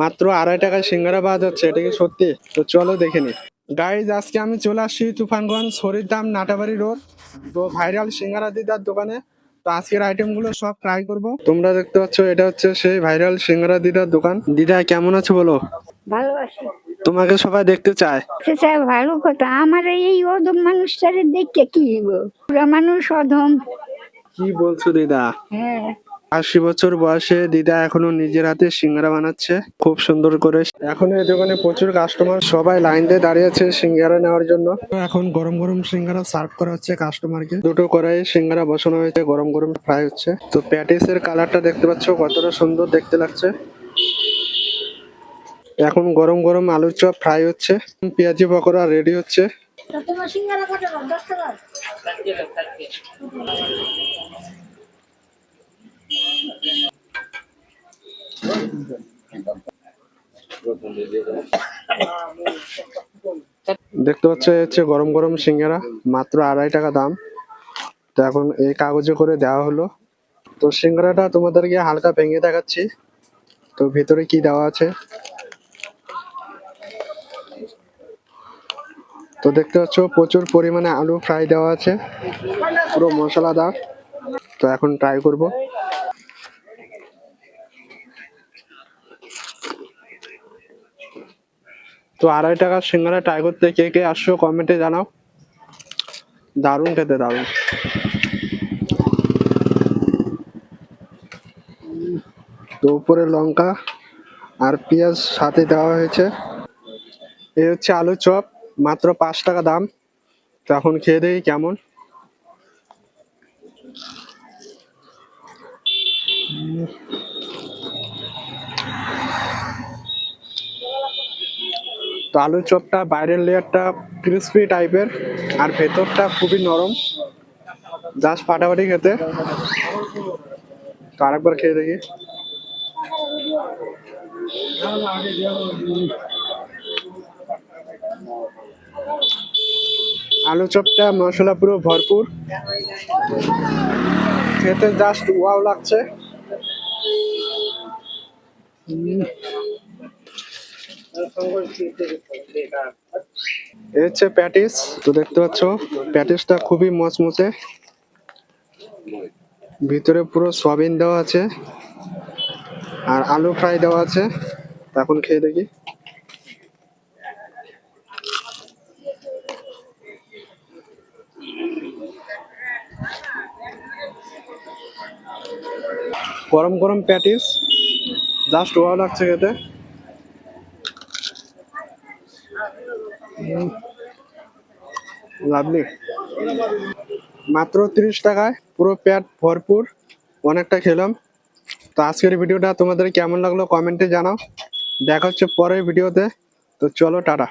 মাত্র 2.5 টাকায় সিঙ্গারা পাওয়া যাচ্ছে, এটা কি সত্যি? তো চলো দেখে নি। গাইজ, আজকে আমি চলে আসছি তুফানগঞ্জ হরিদাম নাটাবাড়ি রোড, তো ভাইরাল সিঙ্গারা দিদার দোকানে। তো আজকের আইটেম গুলো সব ট্রাই করব। তোমরা দেখতে পাচ্ছ এটা হচ্ছে সেই ভাইরাল সিঙ্গারা দিদার দোকান। দিদা কেমন আছো বলো? ভালো আছি। তোমাকে সবাই দেখতে চায়। সেটা ভালো কথা। আমার এই অধম মানুষটারে দেখতে কি হইব? পুরা মানুষ অধম। কি বলছো দিদা? হ্যাঁ, 80 বছর বয়সে দিদা এখনো নিজের হাতে সিঙ্গারা বানাচ্ছে খুব সুন্দর করে। এখন এই দোকানে প্রচুর কাস্টমার, সবাই লাইন দিয়ে দাঁড়িয়ে আছে সিঙ্গারা নেওয়ার জন্য। এখন গরম গরম সিঙ্গারা সার্ভ করা হচ্ছে কাস্টমারকে। দুটো কড়াই সিঙ্গারা বসানো হয়েছে, গরম গরম ফ্রাই হচ্ছে। তো প্যাটিসের কালারটা দেখতে পাচ্ছ কতটা সুন্দর দেখতে লাগছে। এখন গরম গরম আলুর চপ ফ্রাই হচ্ছে, পেঁয়াজি পকোড়া রেডি হচ্ছে। দেখতে পাচ্ছ হচ্ছে গরম গরম সিঙ্গারা, মাত্র 2.5 টাকা দাম। তো এখন এই কাগজে করে দেওয়া হলো। তো সিঙ্গারাটা তোমাদেরকে হালকা ভেঙে দেখাচ্ছি, তো ভিতরে কি দেওয়া আছে। তো দেখতে পাচ্ছ প্রচুর পরিমাণে আলু ফ্রাই দেওয়া আছে, পুরো মশলাদার। তো এখন ট্রাই করব। তো 2.5 টাকার সিঙ্গারা ট্রাই করতে কে কে আসছো কমেন্টে জানাও। দারুণ খেতে, দারুণ। তো উপরে লঙ্কা আর পেঁয়াজ সাথে দেওয়া হয়েছে। এই হচ্ছে আলু চপ, মাত্র 5 টাকা দাম। তো এখন খেয়ে দেখি কেমন। তো আলুর চপটা বাইরের লেয়ারটা ক্রিস্পি টাইপের, আর ভেতরটা খুবই নরম, জাস্ট ফাটাফাটি খেতে। তো আরেকবার খেয়ে দেখি। আলু চপটা মশলা পুরো ভরপুর, খেতে জাস্ট ওয়াও লাগছে। এই হচ্ছে প্যাটিস। তো দেখতে পাচ্ছ প্যাটিসটা খুবই মচমচে, ভিতরে পুরো সয়াবিন দেওয়া আছে আর আলু ফ্রাই দেওয়া আছে। এখন খেয়ে দেখি। গরম গরম প্যাটিস, জাস্ট ওয়াও লাগছে খেতে। লাভলি। মাত্র 30 টাকায় পুরো পেট ভরপুর, অনেকটা খেলাম। তো আজকের ভিডিওটা তোমাদের কেমন লাগলো কমেন্টে জানাও। দেখা হচ্ছে পরের ভিডিওতে। তো চলো টাটা।